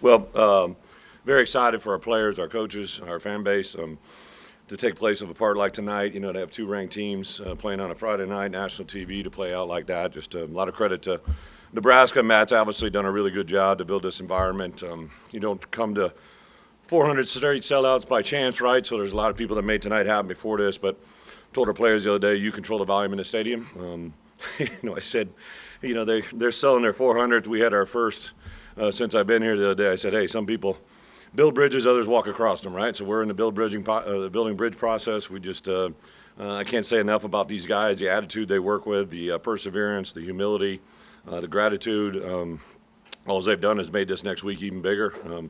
Well, very excited for our players, our coaches, our fan base to take place of a part like tonight. To have two ranked teams playing on a Friday night, national TV, to play out like that. Just a lot of credit to Nebraska. Matt's obviously done a really good job to build this environment. You don't come to 400 straight sellouts by chance, right? So there's a lot of people that made tonight happen before this, but told our players the other day, you control the volume in the stadium. I said, they're selling their 400th. We had our first since I've been here the other day. I said, hey, some people build bridges, others walk across them, right? So we're in the building bridge process. We just I can't say enough about these guys, the attitude they work with, the perseverance, the humility, the gratitude. All they've done is made this next week even bigger.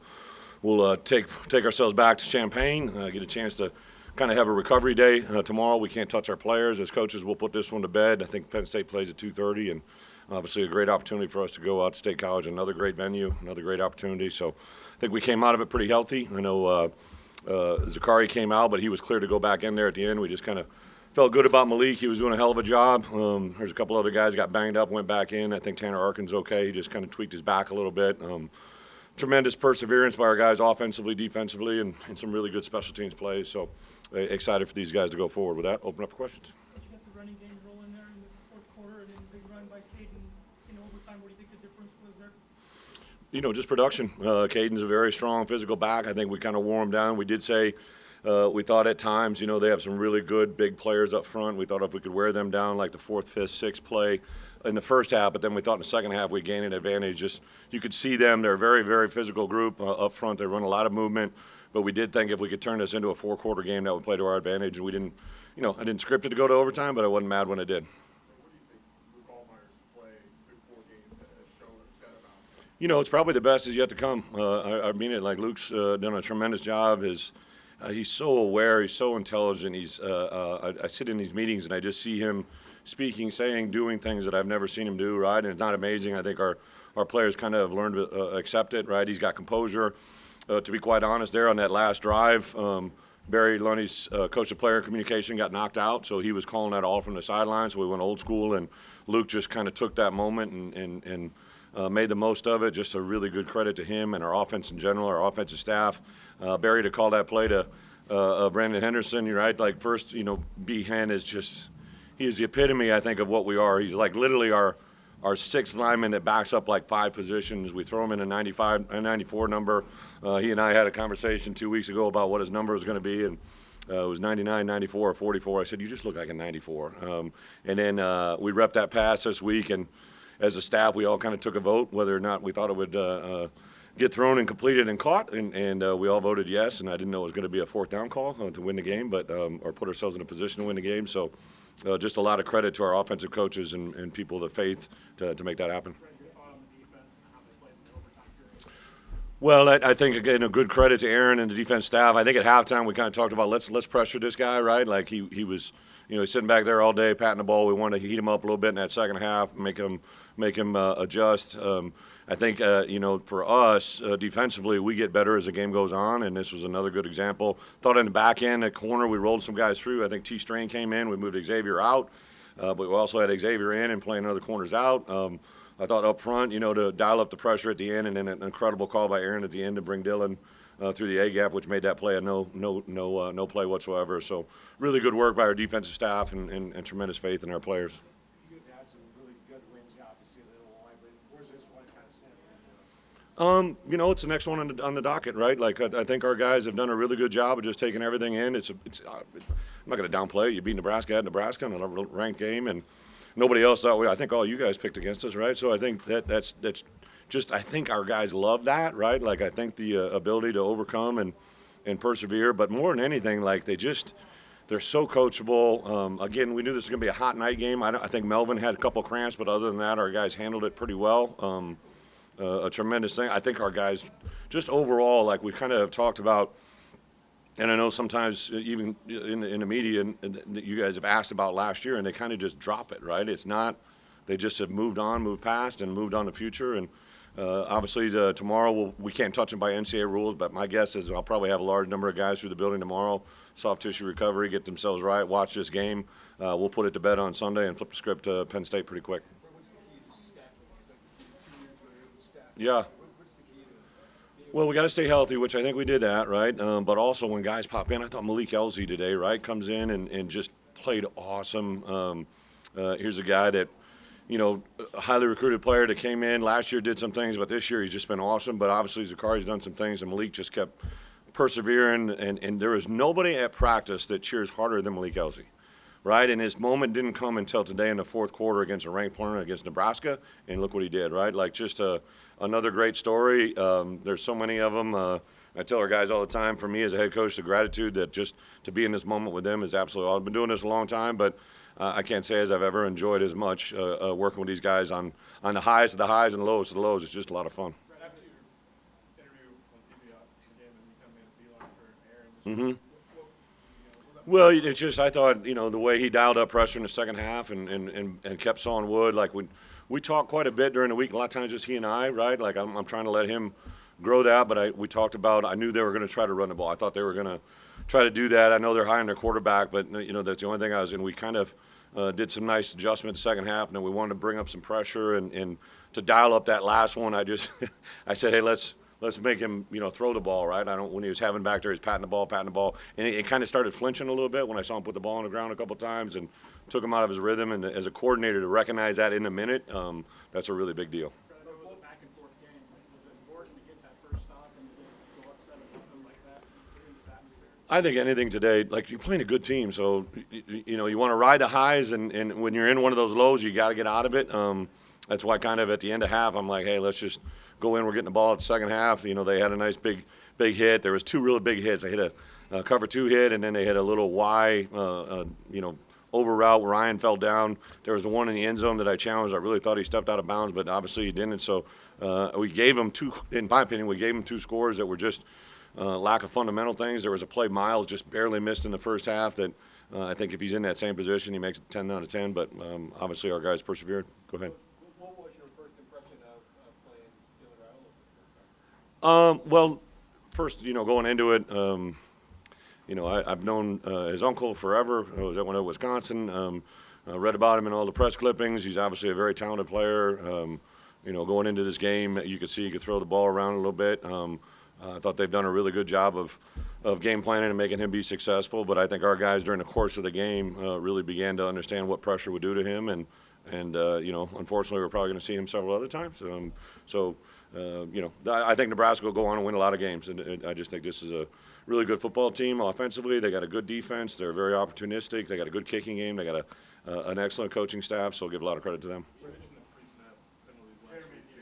We'll take ourselves back to Champaign, get a chance to kind of have a recovery day tomorrow. We can't touch our players. As coaches, we'll put this one to bed. I think Penn State plays at 2:30, and obviously a great opportunity for us to go out to State College, another great venue, another great opportunity. So I think we came out of it pretty healthy. I know Zakari came out, but he was clear to go back in there at the end. We just kind of felt good about Malik. He was doing a hell of a job. There's a couple other guys got banged up, went back in. I think Tanner Arkin's okay. He just kind of tweaked his back a little bit. Tremendous perseverance by our guys offensively, defensively, and some really good special teams plays. So excited for these guys to go forward. With that, open up for questions. Did you get the running game rolling there in the fourth quarter, and then big run by Caden in overtime? What do you think the difference was there? Just production. Caden's a very strong physical back. I think we kind of wore him down. We did say we thought at times, they have some really good big players up front. We thought if we could wear them down like the fourth, fifth, sixth play in the first half, but then we thought in the second half we gained an advantage. Just you could see them. They're a very, very physical group up front. They run a lot of movement. But we did think if we could turn this into a four-quarter game, that would play to our advantage. And we didn't, I didn't script it to go to overtime, but I wasn't mad when it did. What do you think Luke Altmaier's play through 4 games has shown or said about him? It's probably the best is yet to come. I mean it. Like Luke's done a tremendous job. He's so aware. He's so intelligent. I sit in these meetings and I just see him speaking, saying, doing things that I've never seen him do. Right, and it's not amazing. I think our players kind of have learned to accept it. Right, he's got composure. To be quite honest, there on that last drive, Barry Lunny's coach of player communication got knocked out, so he was calling that all from the sidelines. So we went old school, and Luke just kind of took that moment and made the most of it. Just a really good credit to him and our offense in general, our offensive staff. Barry to call that play to Brandon Henderson, you're right. Like first, Behan is just he is the epitome, I think, of what we are. He's like literally our sixth lineman that backs up like 5 positions. We throw him in a 94 number. He and I had a conversation 2 weeks ago about what his number was going to be, and it was 99, 94, or 44. I said, you just look like a 94. And then we repped that pass this week, and as a staff, we all kind of took a vote whether or not we thought it would get thrown and completed and caught, and we all voted yes, and I didn't know it was going to be a fourth down call to win the game, but or put ourselves in a position to win the game. So just a lot of credit to our offensive coaches and people of faith to make that happen. Well, I think, again, a good credit to Aaron and the defense staff. I think at halftime we kind of talked about let's pressure this guy, right? Like he was, sitting back there all day patting the ball. We wanted to heat him up a little bit in that second half, make him adjust. I think, for us, defensively, we get better as the game goes on, and this was another good example. Thought in the back end, at corner, we rolled some guys through. I think T. Strain came in. We moved Xavier out, but we also had Xavier in and playing other corners out. I thought up front, to dial up the pressure at the end, and then an incredible call by Aaron at the end to bring Dylan through the A-gap, which made that play a no play whatsoever. So really good work by our defensive staff and tremendous faith in our players. You've had some really good wins, obviously, the line, but where's this one kind of standing? It's the next one on the docket, right? Like I think our guys have done a really good job of just taking everything in. I'm not going to downplay it. You beat Nebraska at Nebraska in a ranked game, and nobody else thought I think all you guys picked against us, right? So I think that's just I think our guys love that, right? Like I think the ability to overcome and persevere, but more than anything, like they're so coachable. Again, we knew this was going to be a hot night game. I think Melvin had a couple cramps, but other than that, our guys handled it pretty well. A tremendous thing. I think our guys just overall, like we kind of have talked about, and I know sometimes even in the media that you guys have asked about last year, and they kind of just drop it, right? It's not – they just have moved on, moved past, and moved on to the future. And obviously tomorrow we can't touch them by NCAA rules, but my guess is I'll probably have a large number of guys through the building tomorrow, soft tissue recovery, get themselves right, watch this game. We'll put it to bed on Sunday and flip the script to Penn State pretty quick. What's the key to stacking? It's like 2 years ago, it was stacked. Yeah. What's the key to being Well, we got to stay healthy, which I think we did that, right? But also when guys pop in, I thought Malik Elzy today, right, comes in and just played awesome. Here's a guy that, a highly recruited player that came in last year, did some things, but this year he's just been awesome. But obviously Zakari's done some things, and Malik just kept persevering. And there is nobody at practice that cheers harder than Malik Elzy, right? And his moment didn't come until today in the fourth quarter against a ranked opponent against Nebraska, and look what he did, right? Like just another great story. There's so many of them. I tell our guys all the time, for me as a head coach, the gratitude that just to be in this moment with them is absolutely all. I've been doing this a long time, but I can't say as I've ever enjoyed as much working with these guys on the highest of the highs and the lowest of the lows. It's just a lot of fun. Right after your interview on TV the game, and you kind of made a beeline for Aaron. Well, it's just I thought the way he dialed up pressure in the second half and kept sawing wood. Like we talked quite a bit during the week. A lot of times just he and I, right? Like I'm trying to let him grow that, but we talked about. I knew they were going to try to run the ball. I thought they were going to try to do that. I know they're high on their quarterback, but that's the only thing I was in. We kind of did some nice adjustments the second half, and then we wanted to bring up some pressure and to dial up that last one. I said, hey, let's make him, throw the ball, right? When he was having back there, he's patting the ball, and it kind of started flinching a little bit when I saw him put the ball on the ground a couple times and took him out of his rhythm. And as a coordinator, to recognize that in a minute, that's a really big deal. It was a back and forth game. Was it important to get that first stop and to go upset with them like that in this atmosphere? I think anything today, like you're playing a good team, so you want to ride the highs, and when you're in one of those lows, you got to get out of it. That's why kind of at the end of half, I'm like, hey, let's just go in. We're getting the ball at the second half. They had a nice big hit. There was two really big hits. They hit a cover two hit, and then they hit a little Y, over route. Ryan fell down. There was the one in the end zone that I challenged. I really thought he stepped out of bounds, but obviously he didn't. So we gave him two. In my opinion, we gave him two scores that were just lack of fundamental things. There was a play Miles just barely missed in the first half that I think if he's in that same position, he makes it 10 out of 10. But obviously our guys persevered. Go ahead. What was your first impression of playing Dylan Raiola? Well, first, going into it, I've known his uncle forever. I was at one at Wisconsin. I read about him in all the press clippings. He's obviously a very talented player. Going into this game, you could see he could throw the ball around a little bit. I thought they've done a really good job of game planning and making him be successful. But I think our guys during the course of the game really began to understand what pressure would do to him. And unfortunately, we're probably going to see him several other times. I think Nebraska will go on and win a lot of games. And I just think this is a really good football team offensively. They got a good defense. They're very opportunistic. They got a good kicking game. They got an excellent coaching staff. So I'll give a lot of credit to them. You mentioned the pre-snap penalties last week. It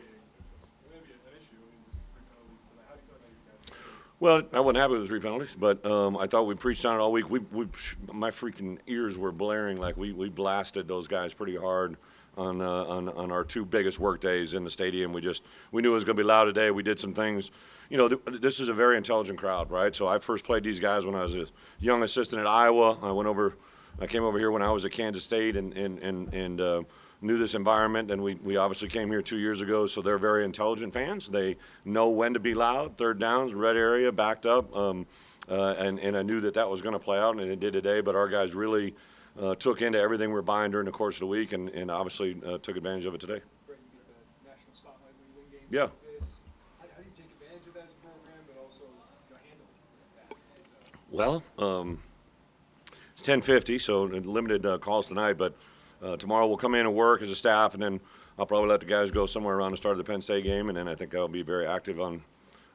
may be an issue. I mean, just 3 penalties tonight. How do you feel about you guys? Well, I wasn't happy with the 3 penalties, but I thought we preached on it all week. My freaking ears were blaring like we blasted those guys pretty hard on our 2 biggest work days in the stadium. We knew it was going to be loud today. We did some things. This is a very intelligent crowd, right? So I first played these guys when I was a young assistant at Iowa. I came over here when I was at Kansas State and knew this environment, and we obviously came here 2 years ago, so they're very intelligent fans. They know when to be loud, third downs, red area, backed up, and I knew that was going to play out, and it did today, but our guys really took into everything we're buying during the course of the week and obviously took advantage of it today. Brett, you get the national spotlight when you win games Yeah. like this. How do you take advantage of that as a program, but also handle that? Well, it's 10:50, so limited calls tonight, but tomorrow we'll come in and work as a staff, and then I'll probably let the guys go somewhere around the start of the Penn State game, and then I think I'll be very active on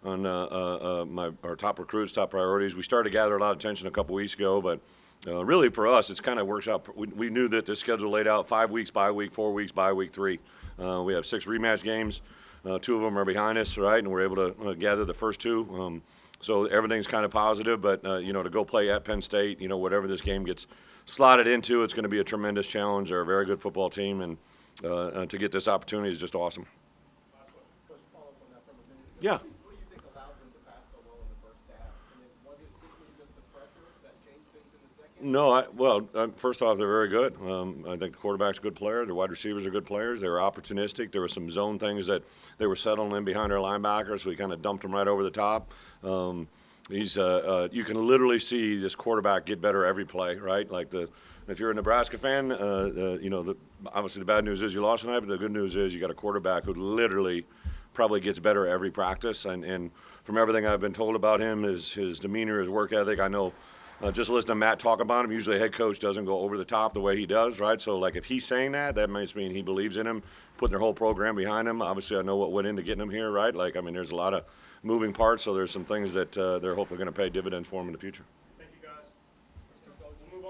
our top recruits, top priorities. We started to gather a lot of attention a couple weeks ago, but really for us, it's kind of works out. We knew that this schedule laid out 5 weeks bye week, 4 weeks bye week 3. We have 6 rematch games. 2 of them are behind us, right, and we're able to gather the first 2. So everything's kind of positive, but to go play at Penn State, whatever this game gets slotted into, it's going to be a tremendous challenge. They're a very good football team, and to get this opportunity is just awesome. Last one. Coach, follow up on that from a minute ago. Yeah. What do you think allowed them to pass so well in the first half? And then was it simply just the pressure that changed things in the second? No, first off, they're very good. I think the quarterback's a good player. The wide receivers are good players. They were opportunistic. There were some zone things that they were settling in behind our linebackers, so we kind of dumped them right over the top. You can literally see this quarterback get better every play, right? If you're a Nebraska fan, obviously the bad news is you lost tonight, but the good news is you got a quarterback who literally probably gets better every practice. And from everything I've been told about him, his demeanor, his work ethic, I know just listening to Matt talk about him, usually a head coach doesn't go over the top the way he does, right? So, like, if he's saying that, that must mean he believes in him, putting their whole program behind him. Obviously, I know what went into getting him here, right? Like, I mean, there's a lot of moving parts, so there's some things that they're hopefully going to pay dividends for him in the future.